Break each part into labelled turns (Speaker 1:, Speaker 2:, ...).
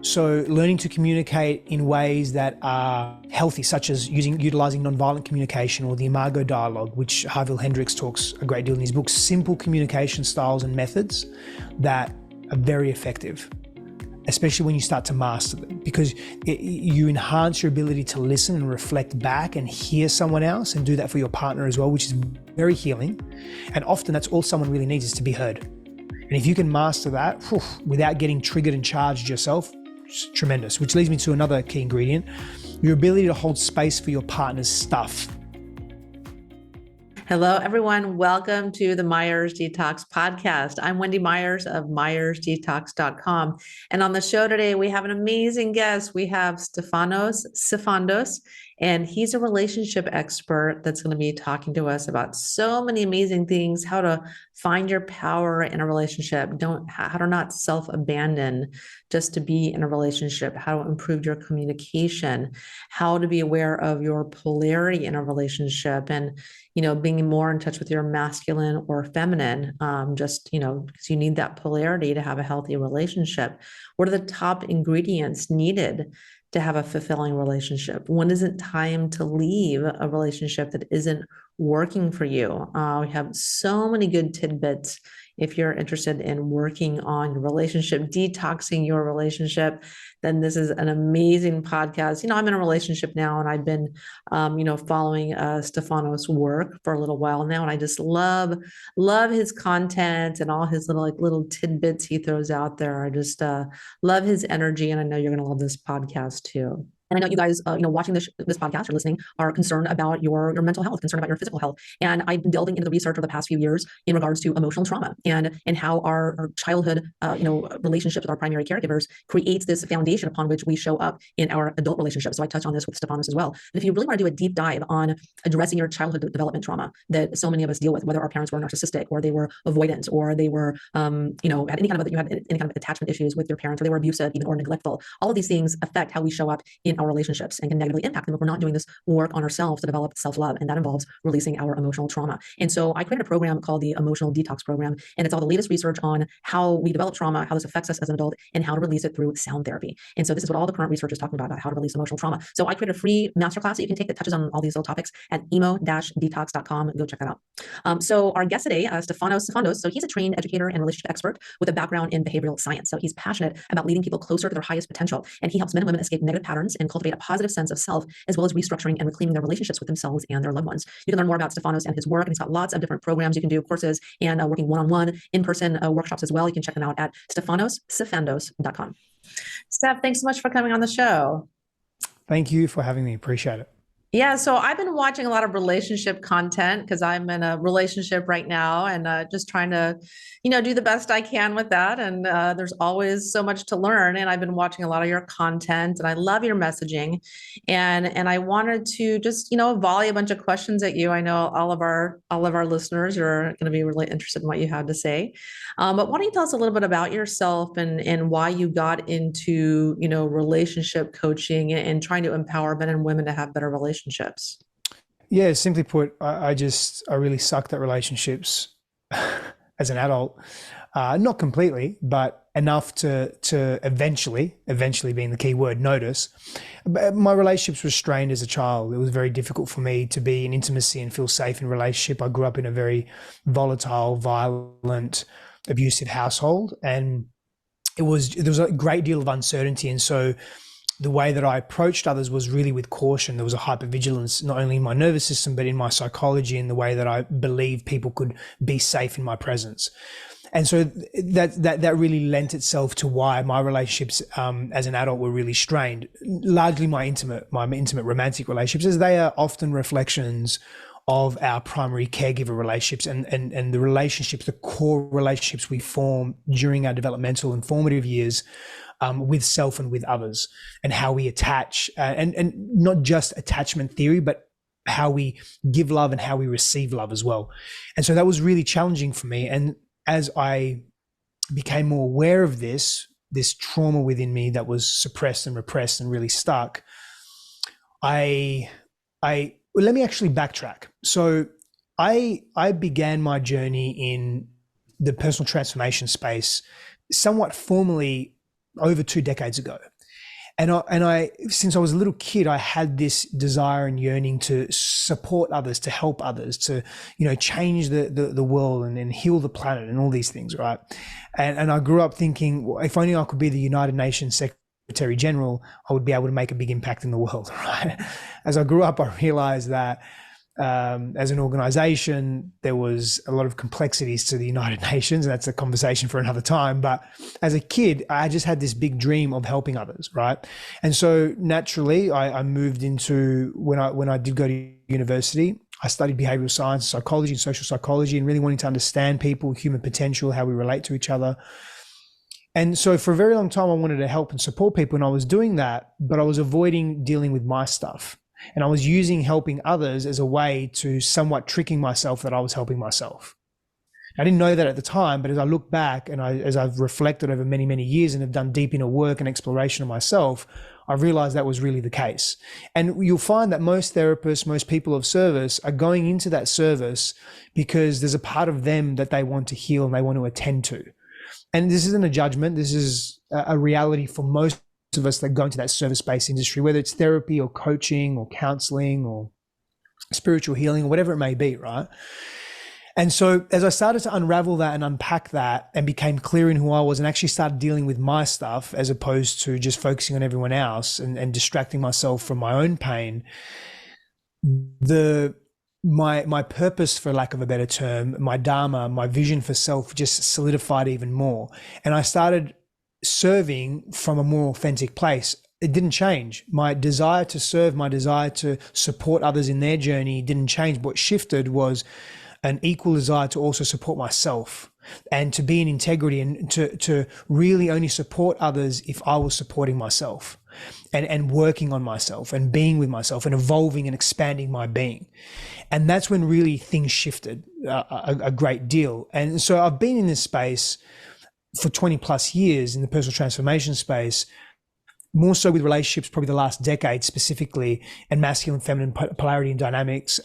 Speaker 1: So learning to communicate in ways that are healthy, such as utilizing nonviolent communication or the Imago dialogue, which Harville Hendricks talks a great deal in his book, simple communication styles and methods that are very effective, especially when you start to master them, because you enhance your ability to listen and reflect back and hear someone else, and do that for your partner as well, which is very healing. And often that's all someone really needs, is to be heard. And if you can master that without getting triggered and charged yourself, it's tremendous. Which leads me to another key ingredient, your ability to hold space for your partner's stuff.
Speaker 2: Hello, everyone. Welcome to the Myers Detox Podcast. I'm Wendy Myers of MyersDetox.com. And on the show today, we have an amazing guest. We have Stefanos Sifandos, and he's a relationship expert that's going to be talking to us about so many amazing things: how to find your power in a relationship, how to not self-abandon just to be in a relationship, how to improve your communication, how to be aware of your polarity in a relationship, and being more in touch with your masculine or feminine, because you need that polarity to have a healthy relationship. What are the top ingredients needed to have a fulfilling relationship? When is it time to leave a relationship that isn't working for you? We have so many good tidbits if you're interested in working on your relationship, detoxing your relationship. Then this is an amazing podcast. I'm in a relationship now, and I've been, following Stefanos' work for a little while now, and I just love his content and all his little tidbits he throws out there. I just love his energy, and I know you're going to love this podcast too. And I know you guys, watching this podcast or listening, are concerned about your mental health, concerned about your physical health. And I've been delving into the research over the past few years in regards to emotional trauma and how our childhood, relationships with our primary caregivers creates this foundation upon which we show up in our adult relationships. So I touch on this with Stefanos as well. And if you really want to do a deep dive on addressing your childhood development trauma that so many of us deal with, whether our parents were narcissistic or they were avoidant or they were, had any kind of attachment issues with your parents, or they were abusive even or neglectful, all of these things affect how we show up in our relationships and can negatively impact them if we're not doing this work on ourselves to develop self-love. And that involves releasing our emotional trauma. And so I created a program called the Emotional Detox Program. And it's all the latest research on how we develop trauma, how this affects us as an adult, and how to release it through sound therapy. And so this is what all the current research is talking about how to release emotional trauma. So I created a free masterclass that you can take that touches on all these little topics at emo-detox.com. Go check that out. So our guest today, Stefanos Sifandos. So he's a trained educator and relationship expert with a background in behavioral science. So he's passionate about leading people closer to their highest potential. And he helps men and women escape negative patterns and cultivate a positive sense of self, as well as restructuring and reclaiming their relationships with themselves and their loved ones. You can learn more about Stefanos and his work, and he's got lots of different programs you can do, courses, and working one-on-one, in-person workshops as well. You can check them out at StefanosSifandos.com. Steph, thanks so much for coming on the show.
Speaker 1: Thank you for having me. Appreciate it.
Speaker 2: Yeah, so I've been watching a lot of relationship content because I'm in a relationship right now, and just trying to, do the best I can with that. And there's always so much to learn. And I've been watching a lot of your content, and I love your messaging. And I wanted to just, volley a bunch of questions at you. I know all of our listeners are going to be really interested in what you have to say. But why don't you tell us a little bit about yourself and why you got into, relationship coaching and trying to empower men and women to have better relationships?
Speaker 1: Yeah, simply put, I really sucked at relationships as an adult. Not completely, but enough to eventually being the key word, notice. But my relationships were strained as a child. It was very difficult for me to be in intimacy and feel safe in relationship. I grew up in a very volatile, violent, abusive household, and there was a great deal of uncertainty. And so the way that I approached others was really with caution. There was a hypervigilance, not only in my nervous system, but in my psychology, in the way that I believed people could be safe in my presence. And so that really lent itself to why my relationships as an adult were really strained. Largely my intimate romantic relationships, as they are often reflections of our primary caregiver relationships and the relationships, the core relationships we form during our developmental and formative years with self and with others, and how we attach, and not just attachment theory, but how we give love and how we receive love as well. And so that was really challenging for me. And as I became more aware of this trauma within me that was suppressed and repressed and really stuck, let me actually backtrack. So I began my journey in the personal transformation space somewhat formally over 2 decades ago. And I, since I was a little kid, I had this desire and yearning to support others, to help others, to, change the world and heal the planet and all these things, right? And I grew up thinking, well, if only I could be the United Nations Secretary General, I would be able to make a big impact in the world, right? As I grew up, I realized that as an organization, there was a lot of complexities to the United Nations, and that's a conversation for another time. But as a kid, I just had this big dream of helping others, right? And so naturally, I moved into, when I did go to university, I studied behavioral science, psychology, and social psychology, and really wanting to understand people, human potential, how we relate to each other. And so for a very long time, I wanted to help and support people, and I was doing that, but I was avoiding dealing with my stuff. And I was using helping others as a way to somewhat tricking myself that I was helping myself. I didn't know that at the time, but as I look back and as I've reflected over many, many years and have done deep inner work and exploration of myself, I realized that was really the case. And you'll find that most therapists, most people of service are going into that service because there's a part of them that they want to heal and they want to attend to. And this isn't a judgment. This is a reality for most of us that go into that service-based industry, whether it's therapy or coaching or counseling or spiritual healing or whatever it may be, right? And so as I started to unravel that and unpack that and became clear in who I was and actually started dealing with my stuff as opposed to just focusing on everyone else and distracting myself from my own pain, my purpose, for lack of a better term, my dharma, my vision for self just solidified even more. And I started serving from a more authentic place. It didn't change. My desire to serve, my desire to support others in their journey didn't change. What shifted was an equal desire to also support myself and to be in integrity and to really only support others if I was supporting myself and working on myself and being with myself and evolving and expanding my being. And that's when really things shifted a great deal. And so I've been in this space for 20 plus years in the personal transformation space, more so with relationships, probably the last decade specifically, and masculine, feminine polarity and dynamics,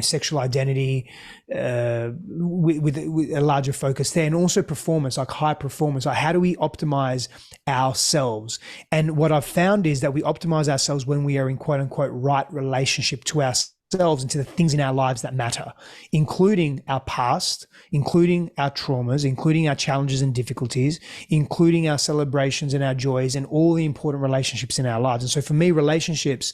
Speaker 1: sexual identity, with a larger focus there, and also performance, like high performance. Like how do we optimize ourselves? And what I've found is that we optimize ourselves when we are in quote unquote right relationship to ourselves and to the things in our lives that matter, including our past, including our traumas, including our challenges and difficulties, including our celebrations and our joys, and all the important relationships in our lives. And so for me, relationships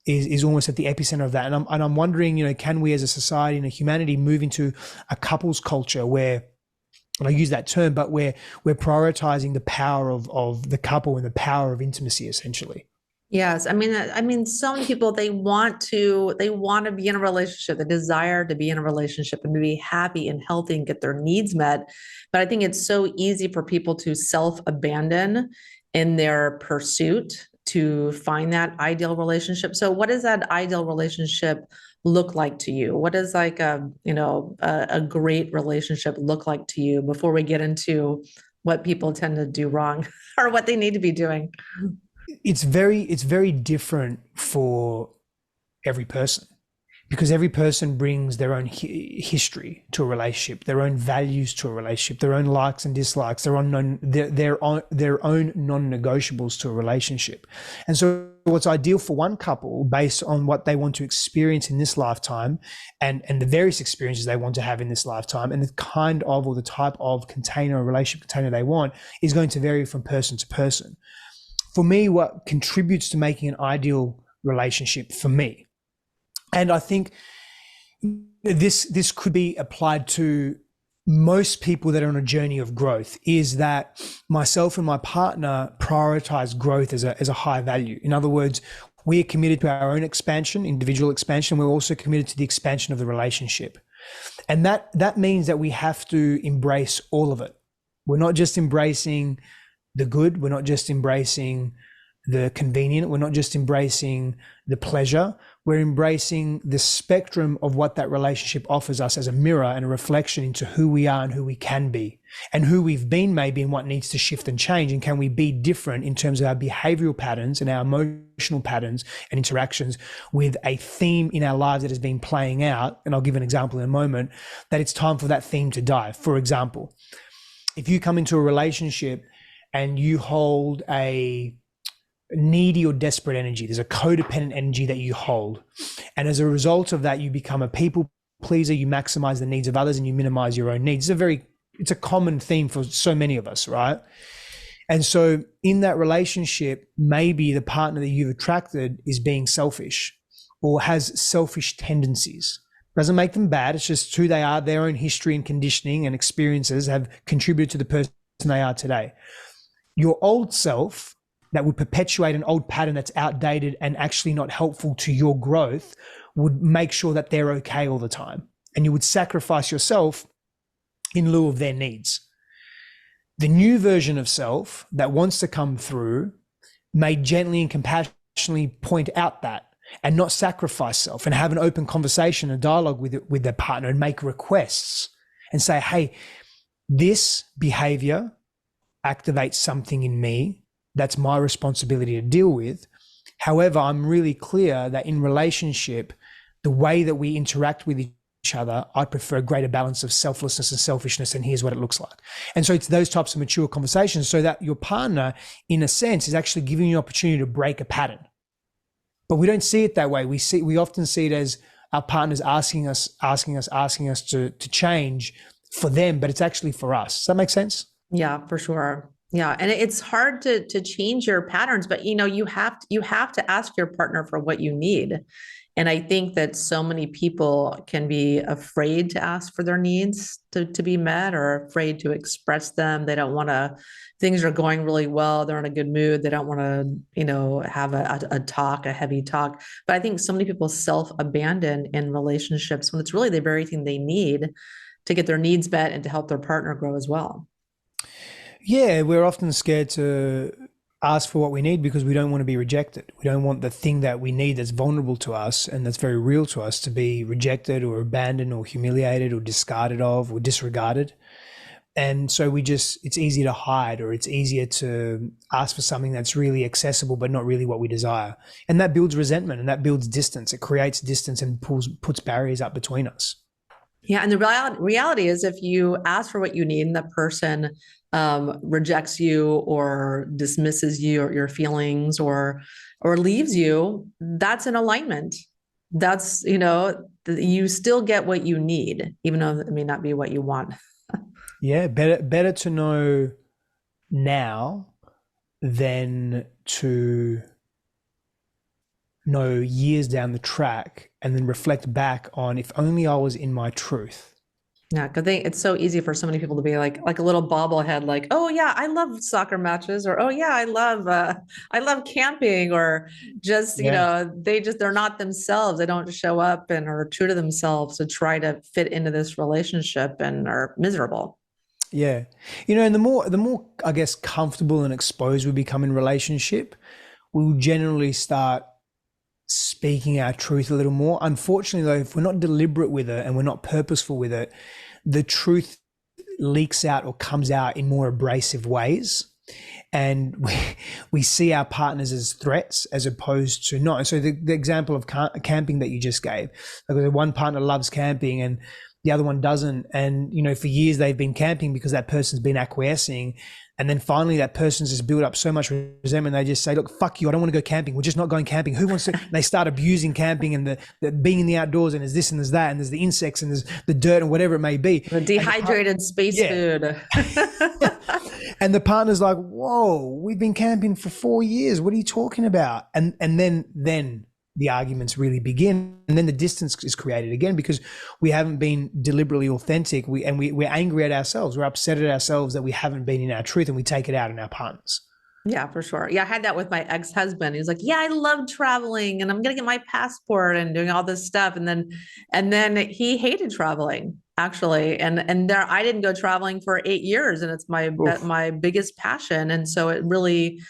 Speaker 1: is almost at the epicenter of that. And I'm wondering, can we as a society and a humanity move into a couples culture where, and I use that term, but we're prioritizing the power of the couple and the power of intimacy, essentially.
Speaker 2: Yes. I mean, so many people, they want to be in a relationship, the desire to be in a relationship and to be happy and healthy and get their needs met. But I think it's so easy for people to self-abandon in their pursuit to find that ideal relationship. So what does that ideal relationship look like to you? What does like a great relationship look like to you before we get into what people tend to do wrong or what they need to be doing?
Speaker 1: It's very different for every person, because every person brings their own history to a relationship, their own values to a relationship, their own likes and dislikes, their own non-negotiables to a relationship. And so what's ideal for one couple based on what they want to experience in this lifetime and the various experiences they want to have in this lifetime and the kind of or the type of container or relationship container they want is going to vary from person to person. For me, what contributes to making an ideal relationship for me, and I think this could be applied to most people that are on a journey of growth, is that myself and my partner prioritize growth as a high value. In other words, we are committed to our own expansion, individual expansion. We're also committed to the expansion of the relationship. And that means that we have to embrace all of it. We're not just embracing the good. We're not just embracing the convenient. We're not just embracing the pleasure. We're embracing the spectrum of what that relationship offers us as a mirror and a reflection into who we are and who we can be and who we've been maybe and what needs to shift and change. And can we be different in terms of our behavioral patterns and our emotional patterns and interactions with a theme in our lives that has been playing out. And I'll give an example in a moment, that it's time for that theme to die. For example, if you come into a relationship and you hold a needy or desperate energy. There's a codependent energy that you hold. And as a result of that, you become a people pleaser, you maximize the needs of others and you minimize your own needs. It's a common theme for so many of us, right? And so in that relationship, maybe the partner that you've attracted is being selfish or has selfish tendencies. Doesn't make them bad. It's just who they are. Their own history and conditioning and experiences have contributed to the person they are today. Your old self that would perpetuate an old pattern that's outdated and actually not helpful to your growth would make sure that they're okay all the time. And you would sacrifice yourself in lieu of their needs. The new version of self that wants to come through may gently and compassionately point out that and not sacrifice self, and have an open conversation, a dialogue with their partner, and make requests and say, hey, this behavior activates something in me that's my responsibility to deal with. However, I'm really clear that in relationship, the way that we interact with each other, I prefer a greater balance of selflessness and selfishness, and here's what it looks like. And so it's those types of mature conversations, so that your partner, in a sense, is actually giving you an opportunity to break a pattern. But we don't see it that way. We often see it as our partners asking us to change for them, but it's actually for us. Does that make sense?
Speaker 2: Yeah, for sure. Yeah. And it's hard to change your patterns, but you have to ask your partner for what you need. And I think that so many people can be afraid to ask for their needs to be met, or afraid to express them. They don't want to, things are going really well, they're in a good mood, they don't want to, have a heavy talk. But I think so many people self-abandon in relationships when it's really the very thing they need to get their needs met and to help their partner grow as well.
Speaker 1: Yeah, we're often scared to ask for what we need because we don't want to be rejected. We don't want the thing that we need that's vulnerable to us and that's very real to us to be rejected or abandoned or humiliated or discarded of or disregarded. And so it's easy to hide, or it's easier to ask for something that's really accessible but not really what we desire. And that builds resentment, and that builds distance. It creates distance and puts barriers up between us.
Speaker 2: Yeah. And the reality is, if you ask for what you need and the person rejects you or dismisses you or your feelings or leaves you, that's an alignment. That's, you still get what you need, even though it may not be what you want.
Speaker 1: Yeah. Better to know now than to know years down the track and then reflect back on, if only I was in my truth.
Speaker 2: Yeah, because it's so easy for so many people to be like a little bobblehead, like, oh yeah, I love soccer matches, or oh yeah, I love camping, or just they're not themselves. They don't show up and are true to themselves to try to fit into this relationship and are miserable.
Speaker 1: Yeah, and the more I guess comfortable and exposed we become in relationship, we'll generally start speaking our truth a little more. Unfortunately, though, if we're not deliberate with it and we're not purposeful with it, the truth leaks out or comes out in more abrasive ways. And we see our partners as threats as opposed to not. And so the example of camping that you just gave, like one partner loves camping and the other one doesn't. And, for years they've been camping because that person's been acquiescing. And then finally that person's just built up so much resentment. They just say, look, fuck you. I don't want to go camping. We're just not going camping. Who wants to? They start abusing camping and the being in the outdoors, and there's this and there's that, and there's the insects and there's the dirt and whatever it may be.
Speaker 2: The dehydrated space food.
Speaker 1: And the partner's like, whoa, we've been camping for 4 years. What are you talking about? And then the arguments really begin, and then the distance is created again because we haven't been deliberately authentic. We're angry at ourselves. We're upset at ourselves that we haven't been in our truth, and we take it out on our partners.
Speaker 2: Yeah, for sure. Yeah, I had that with my ex-husband. He was like, yeah, I love traveling and I'm going to get my passport and doing all this stuff. And then he hated traveling, actually. And there, I didn't go traveling for 8 years, and it's my biggest passion. And so it really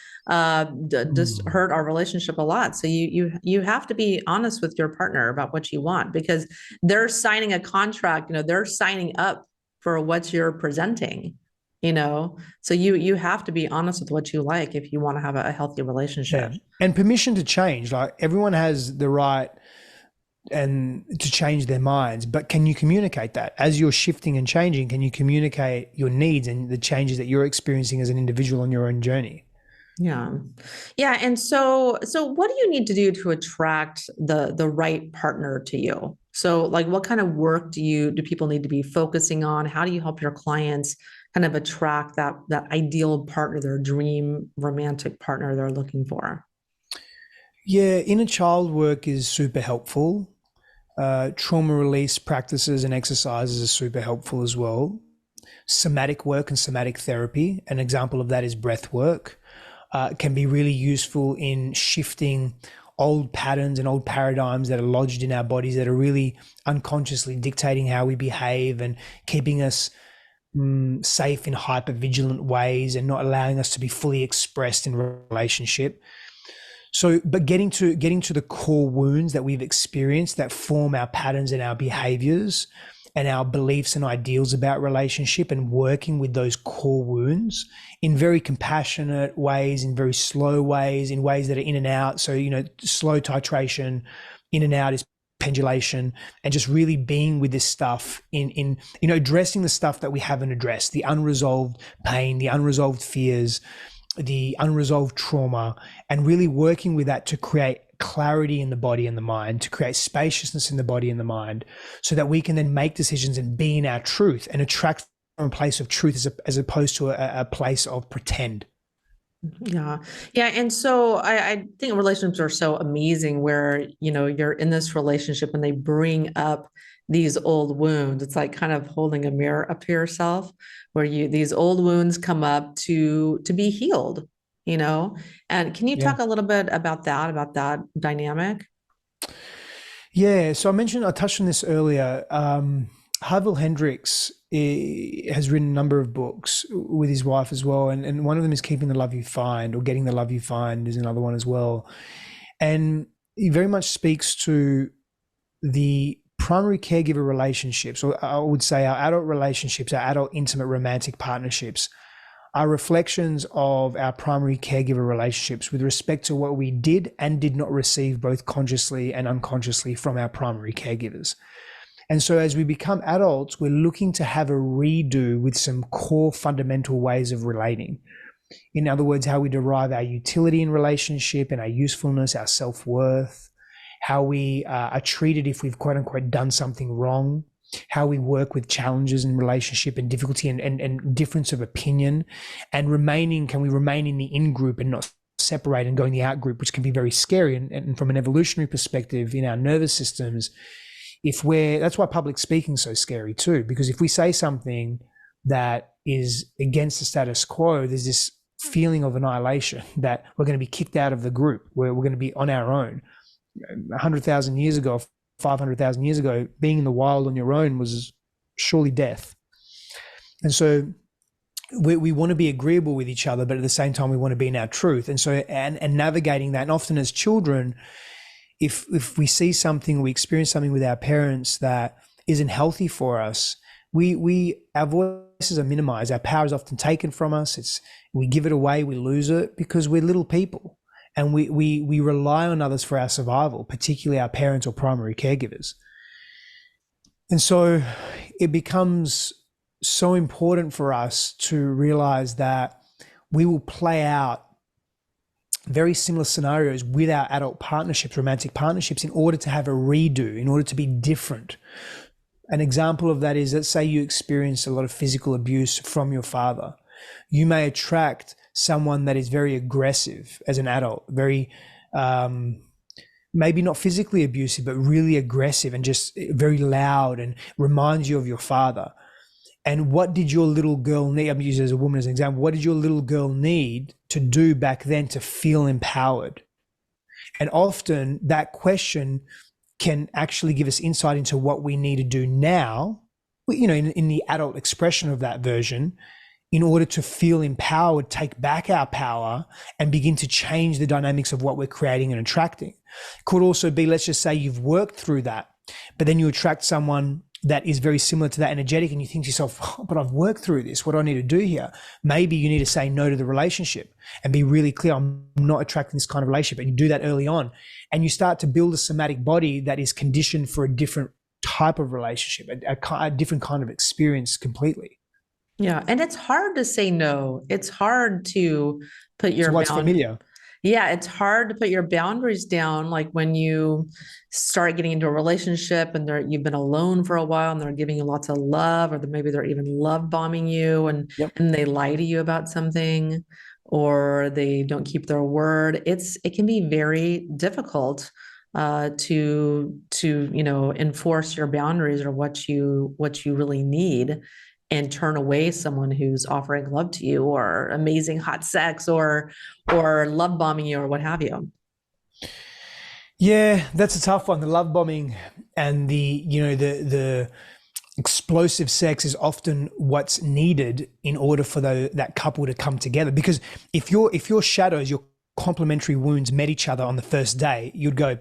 Speaker 2: just hurt our relationship a lot. So you have to be honest with your partner about what you want, because they're signing a contract, they're signing up for what you're presenting. So you have to be honest with what you like if you want to have a healthy relationship.
Speaker 1: Yeah. And permission to change. Like, everyone has the right and to change their minds. But can you communicate that as you're shifting and changing? Can you communicate your needs and the changes that you're experiencing as an individual on your own journey?
Speaker 2: Yeah. Yeah. And so what do you need to do to attract the right partner to you? So like what kind of work do people need to be focusing on? How do you help your clients kind of attract that ideal partner, their dream romantic partner they're looking for?
Speaker 1: Yeah, inner child work is super helpful. Trauma release practices and exercises are super helpful as well. Somatic work and somatic therapy, an example of that is breath work, can be really useful in shifting old patterns and old paradigms that are lodged in our bodies that are really unconsciously dictating how we behave and keeping us safe in hyper-vigilant ways and not allowing us to be fully expressed in relationship. So, but getting to the core wounds that we've experienced that form our patterns and our behaviors and our beliefs and ideals about relationship, and working with those core wounds in very compassionate ways, in very slow ways, in ways that are in and out. So, slow titration, in and out is pendulation, and just really being with this stuff in addressing the stuff that we haven't addressed, the unresolved pain, the unresolved fears, the unresolved trauma, and really working with that to create clarity in the body and the mind, to create spaciousness in the body and the mind, so that we can then make decisions and be in our truth and attract from a place of truth as opposed to a place of pretend.
Speaker 2: Yeah. Yeah. And so I think relationships are so amazing where, you're in this relationship and they bring up these old wounds. It's like kind of holding a mirror up to yourself where these old wounds come up to be healed, And can you talk a little bit about that dynamic?
Speaker 1: Yeah. So I touched on this earlier. Harville Hendricks has written a number of books with his wife as well. And one of them is Keeping the Love You Find, or Getting the Love You Find is another one as well. And he very much speaks to the primary caregiver relationships, or I would say our adult relationships, our adult intimate romantic partnerships, are reflections of our primary caregiver relationships with respect to what we did and did not receive both consciously and unconsciously from our primary caregivers. And so as we become adults, we're looking to have a redo with some core fundamental ways of relating. In other words, how we derive our utility in relationship and our usefulness, our self-worth, how we are treated if we've quote unquote done something wrong, how we work with challenges in relationship and difficulty and difference of opinion, and can we remain in the in-group and not separate and go in the out-group, which can be very scary. And from an evolutionary perspective in our nervous systems, that's why public speaking is so scary too, because if we say something that is against the status quo, there's this feeling of annihilation that we're going to be kicked out of the group, where we're going to be on our own. 100,000 years ago, 500,000 years ago, being in the wild on your own was surely death. And so we want to be agreeable with each other, but at the same time, we want to be in our truth. And so, and navigating that, and often as children, if we see something, we experience something with our parents that isn't healthy for us, our voices are minimized. Our power is often taken from us. We give it away, we lose it, because we're little people. And we rely on others for our survival, particularly our parents or primary caregivers. And so it becomes so important for us to realize that we will play out very similar scenarios with our adult partnerships, romantic partnerships, in order to have a redo, in order to be different. An example of that is, let's say you experience a lot of physical abuse from your father. You may attract someone that is very aggressive as an adult, very maybe not physically abusive, but really aggressive and just very loud and reminds you of your father. And what did your little girl need? I'm using it as a woman as an example. What did your little girl need to do back then to feel empowered? And often that question can actually give us insight into what we need to do now, in the adult expression of that version, in order to feel empowered, take back our power, and begin to change the dynamics of what we're creating and attracting. Could also be, let's just say you've worked through that, but then you attract someone that is very similar to that energetic, and you think to yourself, oh, but I've worked through this. What do I need to do here? Maybe you need to say no to the relationship and be really clear. I'm not attracting this kind of relationship. And you do that early on, and you start to build a somatic body that is conditioned for a different type of relationship, a different kind of experience completely.
Speaker 2: Yeah. And it's hard to say no. It's hard to put
Speaker 1: So
Speaker 2: your
Speaker 1: what's familiar?
Speaker 2: Yeah, it's hard to put your boundaries down. Like when you start getting into a relationship and you've been alone for a while and they're giving you lots of love, or maybe they're even love bombing you,
Speaker 1: Yep.
Speaker 2: and they lie to you about something, or they don't keep their word. It can be very difficult to enforce your boundaries or what you really need, and turn away someone who's offering love to you, or amazing hot sex, or love bombing you, or what have you.
Speaker 1: Yeah, that's a tough one. The love bombing and the explosive sex is often what's needed in order for that couple to come together. Because if your shadows, your complementary wounds met each other on the first day, you'd go,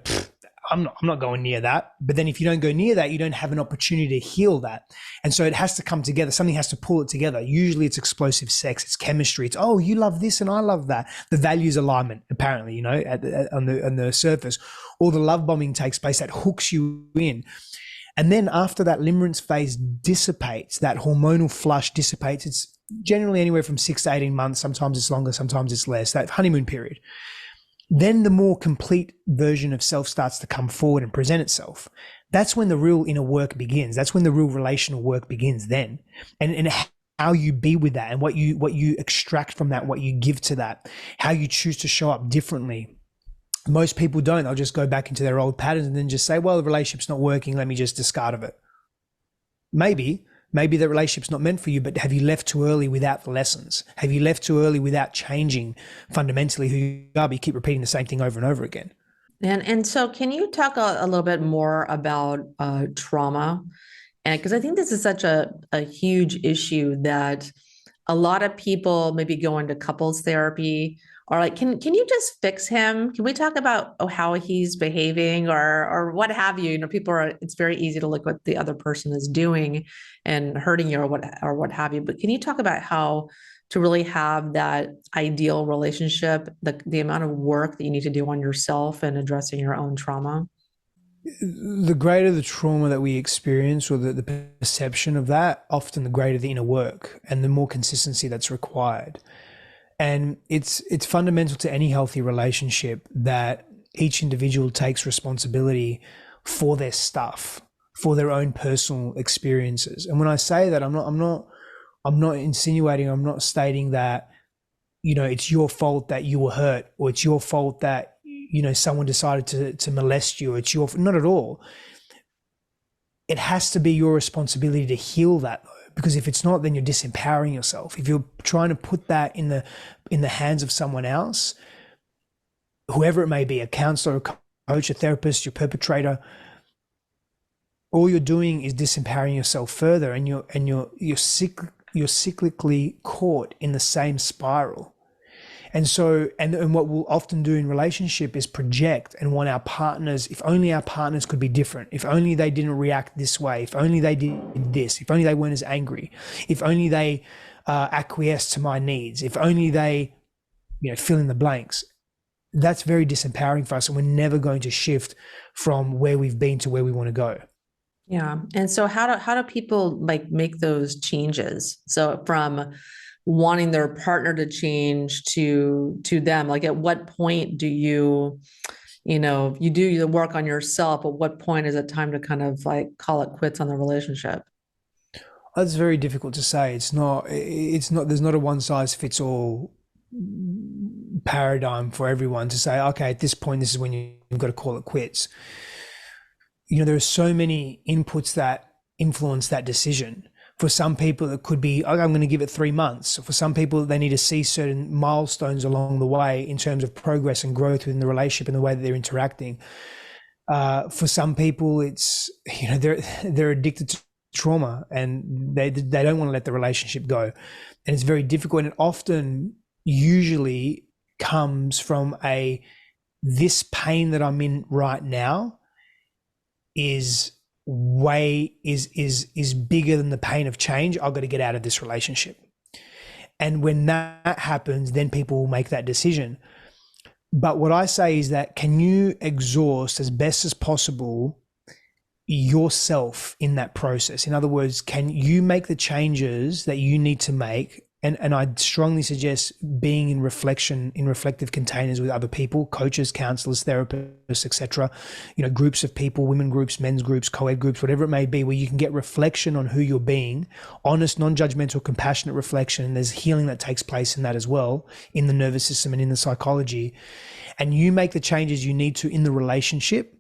Speaker 1: I'm not going near that. But then if you don't go near that, you don't have an opportunity to heal that. And so it has to come together. Something has to pull it together. Usually it's explosive sex. It's chemistry. It's, oh, you love this and I love that. The values alignment, apparently, on the surface. All the love bombing takes place that hooks you in. And then after that limerence phase dissipates, that hormonal flush dissipates, it's generally anywhere from 6 to 18 months. Sometimes it's longer, sometimes it's less, that honeymoon period. Then the more complete version of self starts to come forward and present itself. That's when the real inner work begins. That's when the real relational work begins then. And how you be with that, and what you extract from that, what you give to that, how you choose to show up differently. Most people don't. They'll just go back into their old patterns and then just say, well, the relationship's not working. Let me just discard of it. Maybe the relationship's not meant for you, but have you left too early without the lessons? Have you left too early without changing fundamentally who you are, but you keep repeating the same thing over and over again?
Speaker 2: And so can you talk a little bit more about trauma? And because I think this is such a huge issue that a lot of people maybe go into couples therapy, or like, can you just fix him? Can we talk about how he's behaving, or what have you? It's very easy to look what the other person is doing and hurting you, or what have you. But can you talk about how to really have that ideal relationship, the amount of work that you need to do on yourself and addressing your own trauma?
Speaker 1: The greater the trauma that we experience, or the perception of that, often the greater the inner work and the more consistency that's required. And it's fundamental to any healthy relationship that each individual takes responsibility for their stuff, for their own personal experiences. And when I say that, I'm not insinuating, I'm not stating that, it's your fault that you were hurt, or it's your fault that, someone decided to molest you. Not at all. It has to be your responsibility to heal that, though, because if it's not, then you're disempowering yourself. If you're trying to put that in the hands of someone else, whoever it may be, a counselor, a coach, a therapist, your perpetrator, all you're doing is disempowering yourself further, and you're cyclically caught in the same spiral. And so, and what we'll often do in relationship is project and want our partners, if only our partners could be different, if only they didn't react this way, if only they did this, if only they weren't as angry, if only they acquiesced to my needs, if only they, fill in the blanks. That's very disempowering for us, and we're never going to shift from where we've been to where we want to go.
Speaker 2: Yeah. And so how do people like make those changes? So from wanting their partner to change to them, like at what point do you do the work on yourself? At what point is it time to kind of like call it quits on the relationship?
Speaker 1: That's very difficult to say. It's not, there's not a one size fits all paradigm for everyone to say, okay, at this point, this is when you've got to call it quits. There are so many inputs that influence that decision. For some people, it could be, I'm going to give it 3 months. For some people, they need to see certain milestones along the way in terms of progress and growth within the relationship and the way that they're interacting. For some people, it's, they're addicted to trauma and they don't want to let the relationship go. And it's very difficult. And it often usually comes from this pain that I'm in right now is is bigger than the pain of change. I've got to get out of this relationship. And when that happens, then people will make that decision. But what I say is that, can you exhaust as best as possible yourself in that process? In other words, can you make the changes that you need to make? And I strongly suggest being in reflective containers with other people, coaches, counselors, therapists, etc. Groups of people, women groups, men's groups, co-ed groups, whatever it may be, where you can get reflection on who you're being, honest, non-judgmental, compassionate reflection. And there's healing that takes place in that as well, in the nervous system and in the psychology. And you make the changes you need to in the relationship.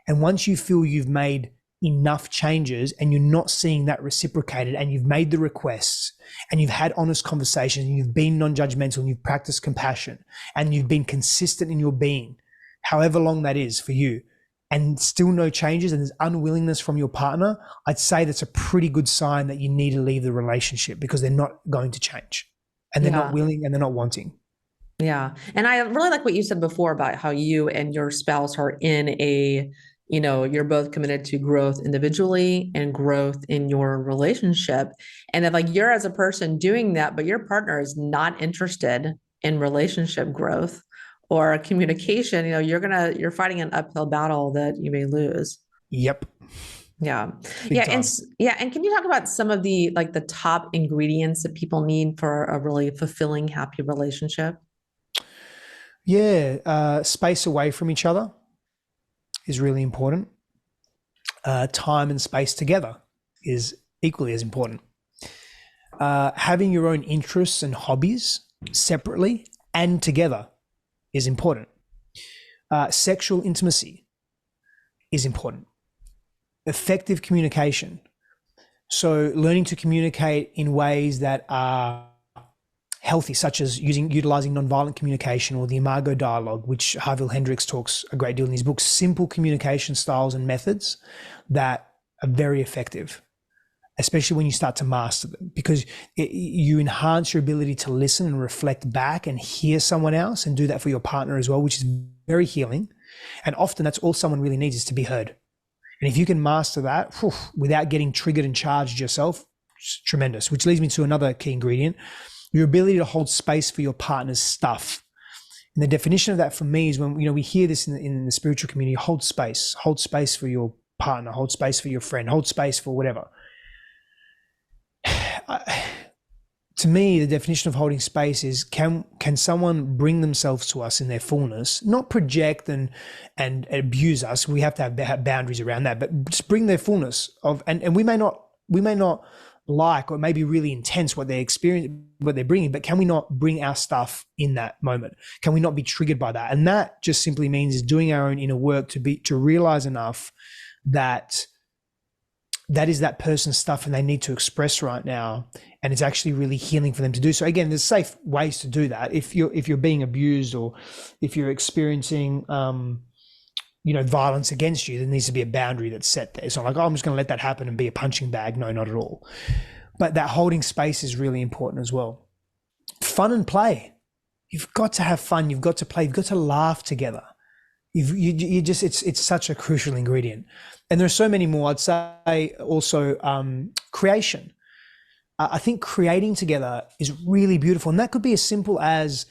Speaker 1: And once you feel you've made enough changes and you're not seeing that reciprocated, and you've made the requests and you've had honest conversations and you've been non-judgmental and you've practiced compassion and you've been consistent in your being, however long that is for you, and still no changes and there's unwillingness from your partner, I'd say that's a pretty good sign that you need to leave the relationship, because they're not going to change and they're not willing and they're not wanting.
Speaker 2: Yeah. And I really like what you said before about how you and your spouse are in a, you're both committed to growth individually and growth in your relationship. And if you're as a person doing that, but your partner is not interested in relationship growth or communication, you're fighting an uphill battle that you may lose.
Speaker 1: Yep.
Speaker 2: Yeah. And can you talk about some of the the top ingredients that people need for a really fulfilling, happy relationship?
Speaker 1: Yeah. Space away from each other is really important. Time and space together is equally as important. Having your own interests and hobbies separately and together is important. Sexual intimacy is important. Effective communication. So learning to communicate in ways that are healthy, such as utilizing nonviolent communication or the Imago dialogue, which Harville Hendricks talks a great deal in his book. Simple communication styles and methods that are very effective, especially when you start to master them, because you enhance your ability to listen and reflect back and hear someone else, and do that for your partner as well, which is very healing. And often that's all someone really needs, is to be heard. And if you can master that without getting triggered and charged yourself, it's tremendous. Which leads me to another key ingredient: your ability to hold space for your partner's stuff. And the definition of that for me is when we hear this in the spiritual community: hold space for your partner, hold space for your friend, hold space for whatever. To me, the definition of holding space is, can someone bring themselves to us in their fullness, not project and abuse us. We have to have boundaries around that, but just bring their fullness of, and we may not like, or it may be really intense what they experience, what they're bringing, but can we not bring our stuff in that moment? Can we not be triggered by that? And that just simply means is doing our own inner work to realize enough that is that person's stuff and they need to express right now, and it's actually really healing for them to do so. Again, there's safe ways to do that. If you're being abused, or if you're experiencing violence against you, there needs to be a boundary that's set there. It's not like, I'm just going to let that happen and be a punching bag. No, not at all. But that holding space is really important as well. Fun and play. You've got to have fun. You've got to play. You've got to laugh together. It's such a crucial ingredient. And there are so many more. I'd say also creation. I think creating together is really beautiful. And that could be as simple as,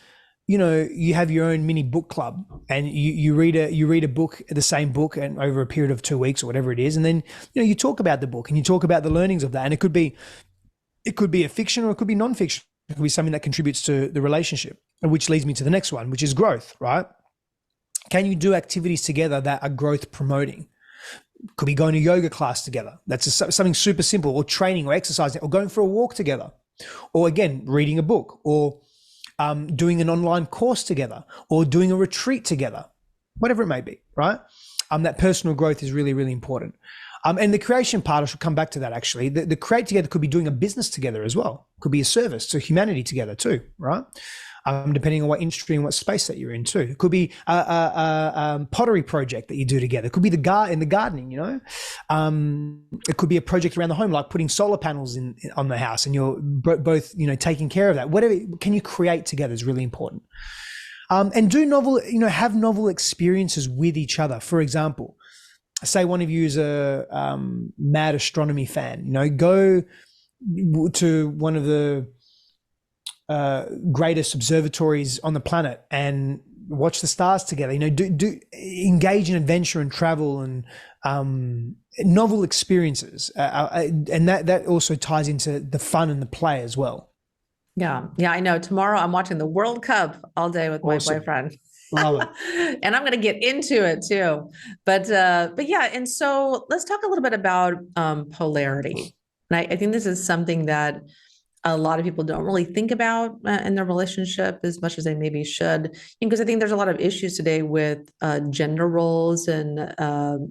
Speaker 1: you have your own mini book club, and you read a book, the same book, and over a period of 2 weeks or whatever it is. And then, you talk about the book and you talk about the learnings of that. And it could be a fiction, or it could be nonfiction. It could be something that contributes to the relationship, which leads me to the next one, which is growth, right? Can you do activities together that are growth promoting? Could be going to yoga class together. That's something super simple, or training or exercising, or going for a walk together, or again, reading a book, or doing an online course together, or doing a retreat together, whatever it may be, right? That personal growth is really, really important. And the creation part, I should come back to that actually. The create together could be doing a business together as well. Could be a service to humanity together too, right? Depending on what industry and what space that you're in too. It could be a pottery project that you do together. It could be in the gardening, It could be a project around the home, like putting solar panels on the house, and you're both, taking care of that. Whatever can you create together is really important. And do have novel experiences with each other. For example, say one of you is a mad astronomy fan, go to one of the greatest observatories on the planet and watch the stars together. Do engage in adventure and travel and novel experiences, and that also ties into the fun and the play as well.
Speaker 2: Yeah, I know. Tomorrow I'm watching the World Cup all day with my boyfriend.
Speaker 1: Love it.
Speaker 2: And I'm going to get into it too. But yeah, and so let's talk a little bit about polarity. And I think this is something that a lot of people don't really think about in their relationship as much as they maybe should, because I think there's a lot of issues today with gender roles and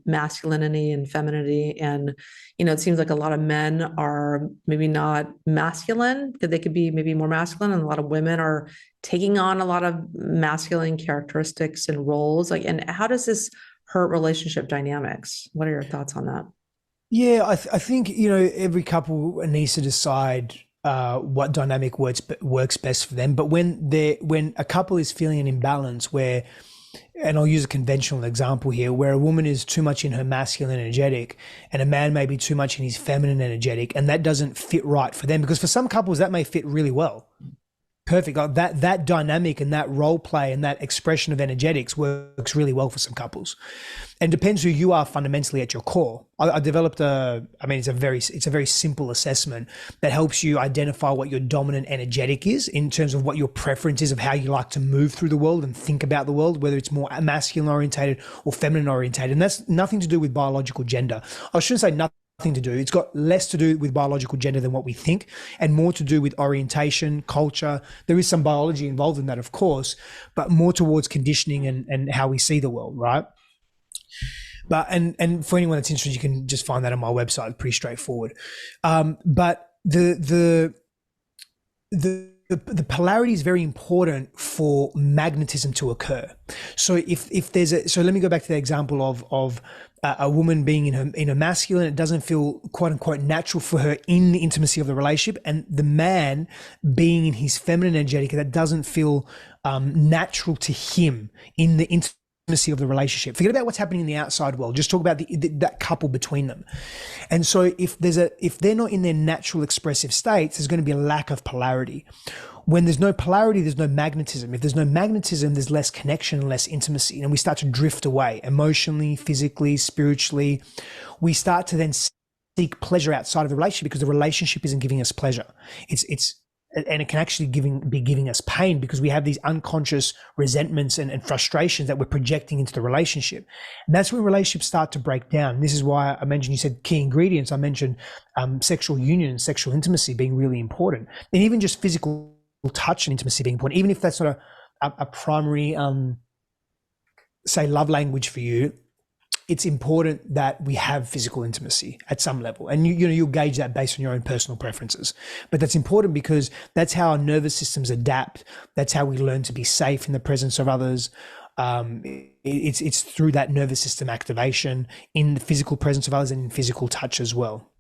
Speaker 2: masculinity and femininity. And, it seems like a lot of men are maybe not masculine, because they could be maybe more masculine, and a lot of women are taking on a lot of masculine characteristics and roles. And how does this hurt relationship dynamics? What are your thoughts on that?
Speaker 1: Yeah, I think, every couple needs to decide what dynamic works best for them. But when a couple is feeling an imbalance where, and I'll use a conventional example here, where a woman is too much in her masculine energetic and a man may be too much in his feminine energetic, and that doesn't fit right for them, because for some couples that may fit really well. Perfect. Like that dynamic and that role play and that expression of energetics works really well for some couples. And depends who you are fundamentally at your core. I developed it's a very simple assessment that helps you identify what your dominant energetic is in terms of what your preference is of how you like to move through the world and think about the world, whether it's more masculine orientated or feminine orientated. And that's nothing to do with biological gender. I shouldn't say nothing to do. It's got less to do with biological gender than what we think, and more to do with orientation, culture. There is some biology involved in that, of course, but more towards conditioning and how we see the world, right? But and for anyone that's interested, you can just find that on my website. Pretty straightforward. But the polarity is very important for magnetism to occur. So if there's so let me go back to the example of a woman being in a masculine, it doesn't feel quote unquote natural for her in the intimacy of the relationship, and the man being in his feminine energetic, that doesn't feel natural to him in the intimacy of the relationship. Forget about what's happening in the outside world. Just talk about that couple between them. And so if they're not in their natural expressive states, there's going to be a lack of polarity. When there's no polarity, there's no magnetism. If there's no magnetism, there's less connection and less intimacy. And we start to drift away emotionally, physically, spiritually. We start to then seek pleasure outside of the relationship because the relationship isn't giving us pleasure. And it can actually be giving us pain because we have these unconscious resentments and frustrations that we're projecting into the relationship. And that's when relationships start to break down. And this is why I mentioned, you said key ingredients. I mentioned sexual union and sexual intimacy being really important. And even just physical touch and intimacy being important, even if that's not a primary, say, love language for you. It's important that we have physical intimacy at some level. And you'll gauge that based on your own personal preferences. But that's important because that's how our nervous systems adapt. That's how we learn to be safe in the presence of others. It's through that nervous system activation in the physical presence of others and in physical touch as well.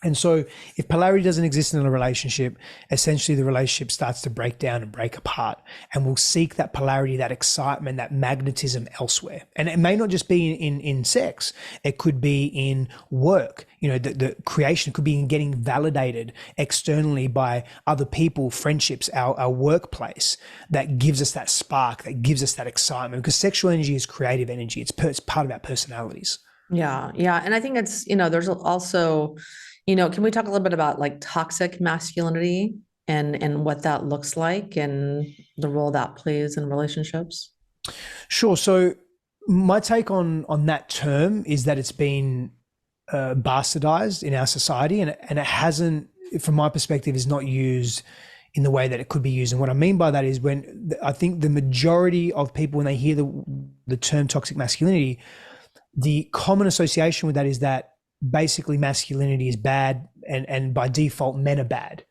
Speaker 1: And so if polarity doesn't exist in a relationship, essentially the relationship starts to break down and break apart, and we'll seek that polarity, that excitement, that magnetism elsewhere. And it may not just be in sex. It could be in work. The creation could be in getting validated externally by other people, friendships, our workplace, that gives us that spark, that gives us that excitement, because sexual energy is creative energy. It's part of our personalities.
Speaker 2: Yeah. And I think it's, there's also, can we talk a little bit about like toxic masculinity and what that looks like and the role that plays in relationships?
Speaker 1: Sure. So my take on that term is that it's been bastardized in our society, and it hasn't, from my perspective, is not used in the way that it could be used. And what I mean by that is, when I think the majority of people, when they hear the term toxic masculinity, the common association with that is that basically masculinity is bad, and by default men are bad.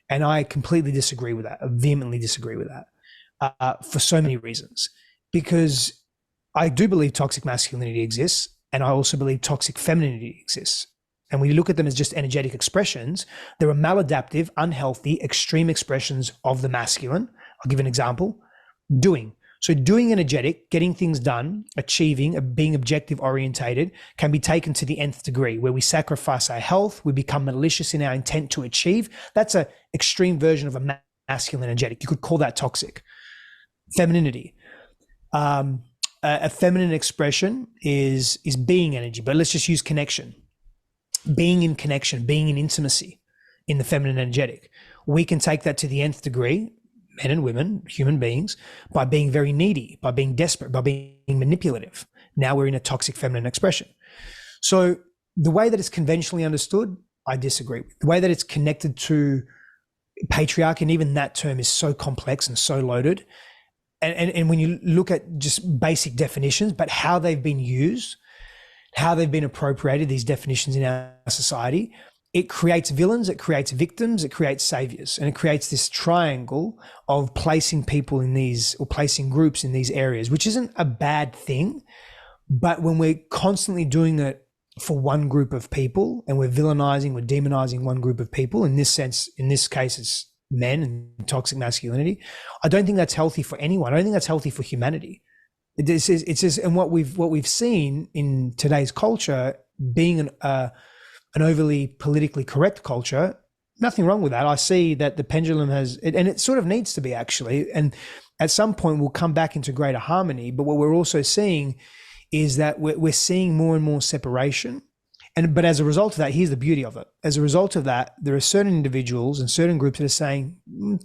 Speaker 1: And I completely disagree with that. I vehemently disagree with that for so many reasons. Because I do believe toxic masculinity exists, and I also believe toxic femininity exists. And when you look at them as just energetic expressions, there are maladaptive, unhealthy, extreme expressions of the masculine. I'll give an example. Doing. So doing energetic, getting things done, achieving, being objective orientated can be taken to the nth degree, where we sacrifice our health, we become malicious in our intent to achieve. That's an extreme version of a masculine energetic. You could call that toxic. Femininity. A feminine expression is being energy, but let's just use connection. Being in connection, being in intimacy in the feminine energetic. We can take that to the nth degree, men and women, human beings, by being very needy, by being desperate, by being manipulative. Now we're in a toxic feminine expression. So the way that it's conventionally understood, I disagree with. The way that it's connected to patriarchy, and even that term is so complex and so loaded. And when you look at just basic definitions, but how they've been used, how they've been appropriated, these definitions in our society, it creates villains, it creates victims, it creates saviors, and it creates this triangle of placing people in these, or placing groups in these areas, which isn't a bad thing. But when we're constantly doing it for one group of people, and we're villainizing, we're demonizing one group of people, in this sense, in this case, it's men and toxic masculinity, I don't think that's healthy for anyone. I don't think that's healthy for humanity. It's just, and what we've seen in today's culture, being an overly politically correct culture, nothing wrong with that. I see that the pendulum has, and it sort of needs to be actually, and at some point we'll come back into greater harmony. But what we're also seeing is that we're seeing more and more separation. But as a result of that, here's the beauty of it. As a result of that, there are certain individuals and certain groups that are saying,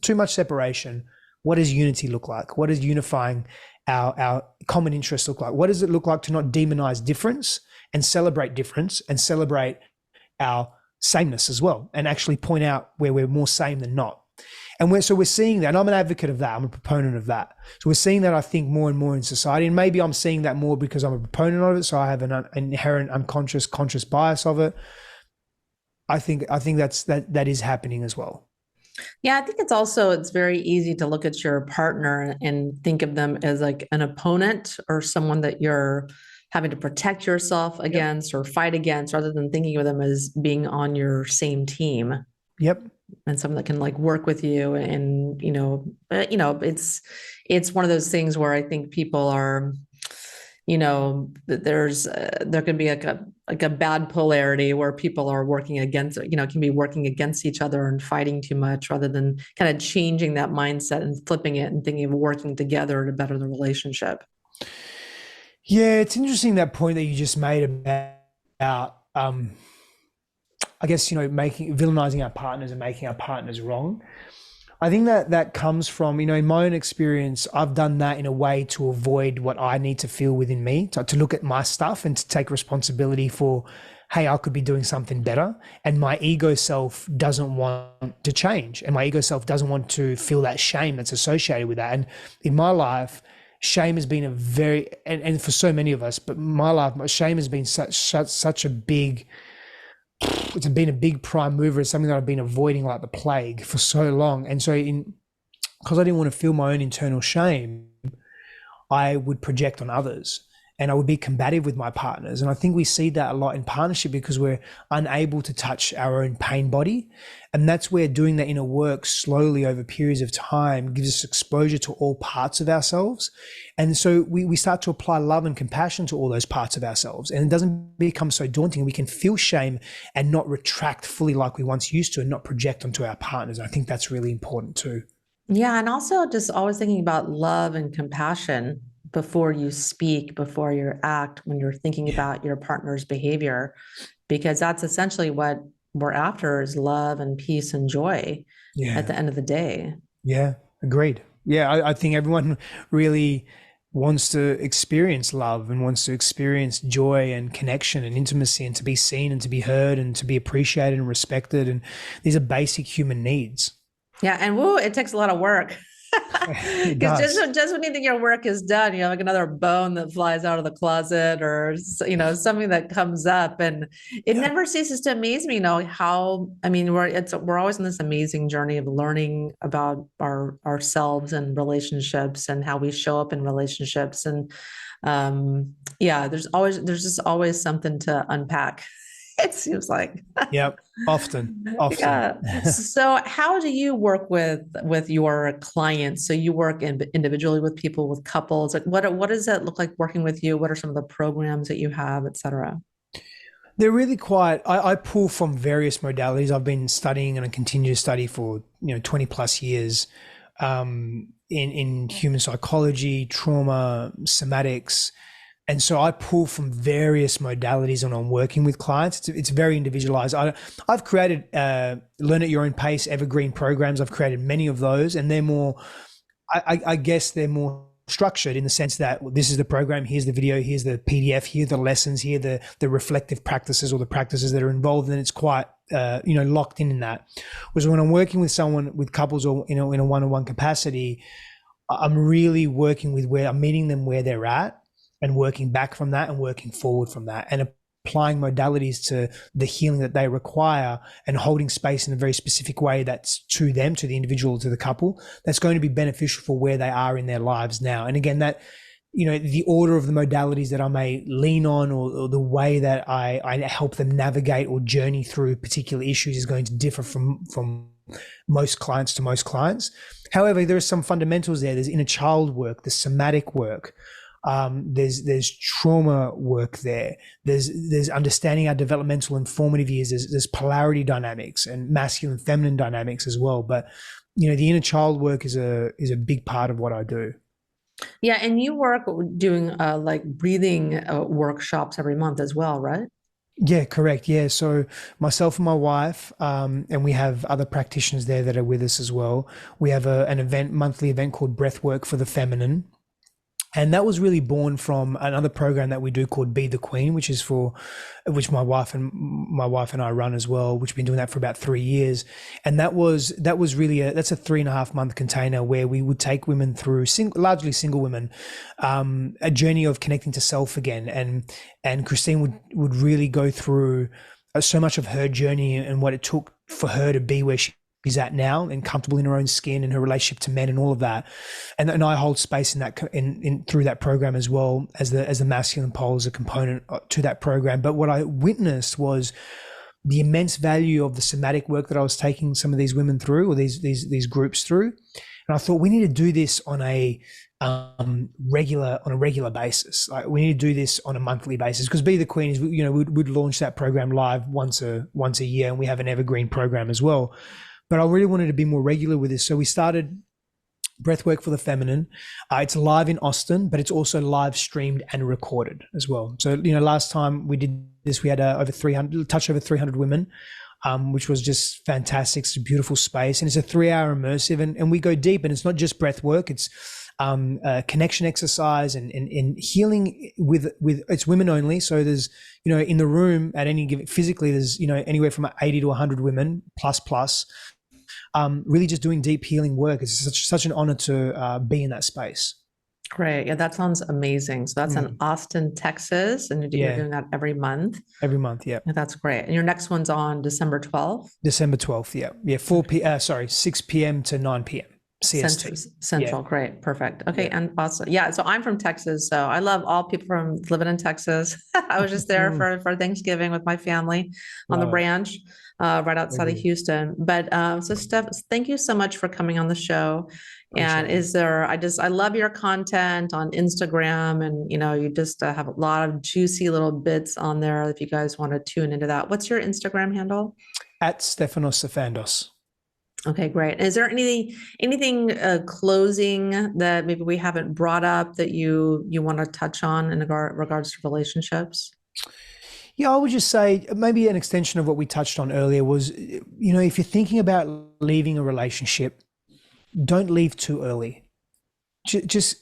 Speaker 1: too much separation. What does unity look like? What does unifying our common interests look like? What does it look like to not demonize difference and celebrate our sameness as well, and actually point out where we're more same than not? And we're seeing that, and I'm an advocate of that. I'm a proponent of that. So we're seeing that, I think, more and more in society, and maybe I'm seeing that more because I'm a proponent of it, so I have an inherent conscious bias of it. I think that is happening as well.
Speaker 2: Yeah, I think it's very easy to look at your partner and think of them as like an opponent or someone that you're having to protect yourself against or fight against, rather than thinking of them as being on your same team.
Speaker 1: Yep.
Speaker 2: And someone that can like work with you, and it's one of those things where I think people are, there can be like a bad polarity where people are working against, can be working against each other and fighting too much, rather than kind of changing that mindset and flipping it and thinking of working together to better the relationship.
Speaker 1: Yeah, it's interesting, that point that you just made about I guess, villainizing our partners and making our partners wrong. I think that comes from, in my own experience, I've done that in a way to avoid what I need to feel within me, to look at my stuff and to take responsibility for, hey, I could be doing something better. And my ego self doesn't want to change. And my ego self doesn't want to feel that shame that's associated with that. And in my life, shame has been and for so many of us, but my life, shame has been such a big, it's been a big prime mover. It's something that I've been avoiding like the plague for so long. And so because I didn't want to feel my own internal shame, I would project on others, and I would be combative with my partners. And I think we see that a lot in partnership because we're unable to touch our own pain body. And that's where doing that inner work slowly over periods of time gives us exposure to all parts of ourselves. And so we start to apply love and compassion to all those parts of ourselves. And it doesn't become so daunting. We can feel shame and not retract fully like we once used to, and not project onto our partners. I think that's really important too.
Speaker 2: Yeah. And also just always thinking about love and compassion before you speak, before you act, when you're thinking about your partner's behavior, because that's essentially what we're after, is love and peace and joy at the end of the day.
Speaker 1: Yeah, agreed. Yeah, I think everyone really wants to experience love and wants to experience joy and connection and intimacy, and to be seen and to be heard and to be appreciated and respected. And these are basic human needs.
Speaker 2: Yeah. And it takes a lot of work. Because just when you think your work is done, you have like another bone that flies out of the closet, or something that comes up, and it never ceases to amaze me. How, we're always on this amazing journey of learning about ourselves and relationships and how we show up in relationships, and there's just always something to unpack It seems like.
Speaker 1: Yep. Often.
Speaker 2: Yeah. So how do you work with your clients? So you work individually with people, with couples. Like what does that look like working with you? What are some of the programs that you have, et cetera?
Speaker 1: They're really quite, I pull from various modalities. I've been studying and I continue to study for, 20 plus years, in human psychology, trauma, somatics. And so I pull from various modalities when I'm working with clients. It's very individualized. I've created learn at your own pace, evergreen programs. I've created many of those, and they're more, I guess they're more structured in the sense that this is the program, here's the video, here's the PDF, here are the lessons, here are the reflective practices or the practices that are involved, and it's quite locked in that. Whereas when I'm working with someone, with couples, or in a one-on-one capacity, I'm really working with where I'm meeting them where they're at and working back from that and working forward from that and applying modalities to the healing that they require and holding space in a very specific way that's to them, to the individual, to the couple, that's going to be beneficial for where they are in their lives now. And again, that, the order of the modalities that I may lean on, or the way that I help them navigate or journey through particular issues is going to differ from most clients to most clients. However, there are some fundamentals there. There's inner child work, there's somatic work, there's trauma work there. There's understanding our developmental and formative years. There's polarity dynamics and masculine, feminine dynamics as well. But the inner child work is a big part of what I do.
Speaker 2: Yeah, and you work doing like breathing workshops every month as well, right?
Speaker 1: Yeah, correct. Yeah. So myself and my wife, and we have other practitioners there that are with us as well. We have an monthly event called Breathwork for the Feminine. And that was really born from another program that we do called Be the Queen, which my wife and I run as well, which we've been doing that for about 3 years. And that was really that's a 3.5-month container where we would take women through, largely single women, a journey of connecting to self again. And Christine would really go through so much of her journey and what it took for her to be where she's at now and comfortable in her own skin and her relationship to men and all of that. And I hold space in that through that program as well as the masculine pole as a component to that program. But what I witnessed was the immense value of the somatic work that I was taking some of these women through, or these groups through. And I thought we need to do this on a regular basis. Like, we need to do this on a monthly basis, because Be the Queen is, we'd launch that program live once a year, and we have an evergreen program as well. But I really wanted to be more regular with this. So we started Breathwork for the Feminine. It's live in Austin, but it's also live streamed and recorded as well. So, last time we did this, we had over 300 women, which was just fantastic. It's a beautiful space, and it's a 3-hour immersive, and we go deep, and it's not just breath work. It's connection exercise and healing with it's women only. So there's, in the room at any given, physically, there's, anywhere from 80 to 100 women plus. Really just doing deep healing work. It's such an honor to be in that space.
Speaker 2: Great. Yeah, that sounds amazing. So that's in Austin, Texas, and you're doing that every month.
Speaker 1: Every month, yeah.
Speaker 2: That's great. And your next one's on December 12th?
Speaker 1: December 12th, yeah. Yeah, 6 p.m. to 9 p.m. CST.
Speaker 2: Central. Yeah. Great. Perfect. Okay. Yeah. And awesome. Yeah. So I'm from Texas. So I love all people from living in Texas. I was just there for Thanksgiving with my family on the ranch, right outside of Houston. But so Steph, thank you so much for coming on the show. And I love your content on Instagram, and, you just have a lot of juicy little bits on there if you guys want to tune into that. What's your Instagram handle?
Speaker 1: At Stefanos Sifandos.
Speaker 2: Okay, great. Is there anything closing that maybe we haven't brought up that you want to touch on in regards to relationships?
Speaker 1: Yeah, I would just say maybe an extension of what we touched on earlier was, if you're thinking about leaving a relationship, don't leave too early. Just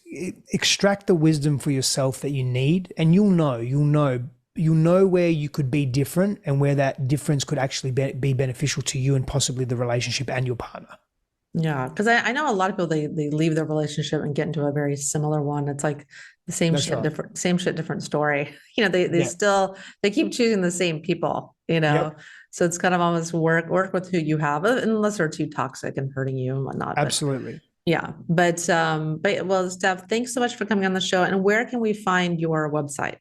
Speaker 1: extract the wisdom for yourself that you need, and you'll know where you could be different and where that difference could actually be beneficial to you and possibly the relationship and your partner.
Speaker 2: Yeah, because I know a lot of people, they leave their relationship and get into a very similar one. It's like the same shit, different story. They keep choosing the same people,
Speaker 1: Yep.
Speaker 2: So it's kind of almost work with who you have, unless they're too toxic and hurting you and whatnot.
Speaker 1: Absolutely.
Speaker 2: Yeah. But well, Steph, thanks so much for coming on the show. And where can we find your website?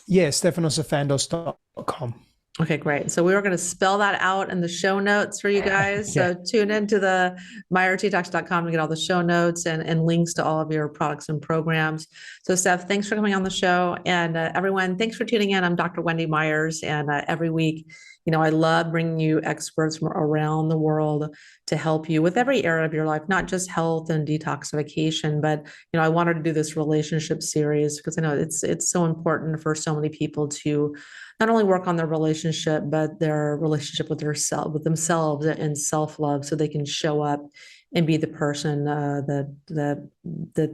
Speaker 1: Yeah, stefanosifandos.com.
Speaker 2: Okay, great. So we were going to spell that out in the show notes for you guys.
Speaker 1: Yeah.
Speaker 2: So tune into the MyRTTalks.com to get all the show notes and links to all of your products and programs. So Steph, thanks for coming on the show. And everyone, thanks for tuning in. I'm Dr. Wendy Myers. And every week, I love bringing you experts from around the world to help you with every area of your life, not just health and detoxification, but, I wanted to do this relationship series because I know it's so important for so many people to not only work on their relationship, but their relationship with themselves and self-love, so they can show up and be the person that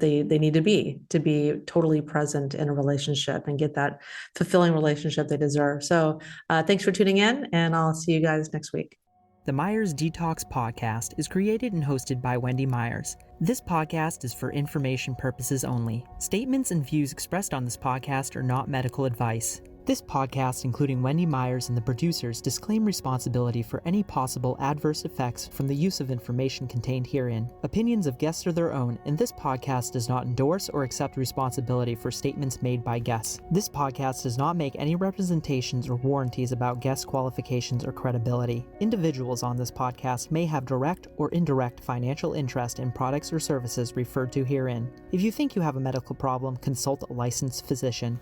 Speaker 2: they need to be totally present in a relationship and get that fulfilling relationship they deserve. So thanks for tuning in, and I'll see you guys next week.
Speaker 3: The Myers Detox Podcast is created and hosted by Wendy Myers. This podcast is for information purposes only. Statements and views expressed on this podcast are not medical advice. This podcast, including Wendy Myers and the producers, disclaim responsibility for any possible adverse effects from the use of information contained herein. Opinions of guests are their own, and this podcast does not endorse or accept responsibility for statements made by guests. This podcast does not make any representations or warranties about guest qualifications or credibility. Individuals on this podcast may have direct or indirect financial interest in products or services referred to herein. If you think you have a medical problem, consult a licensed physician.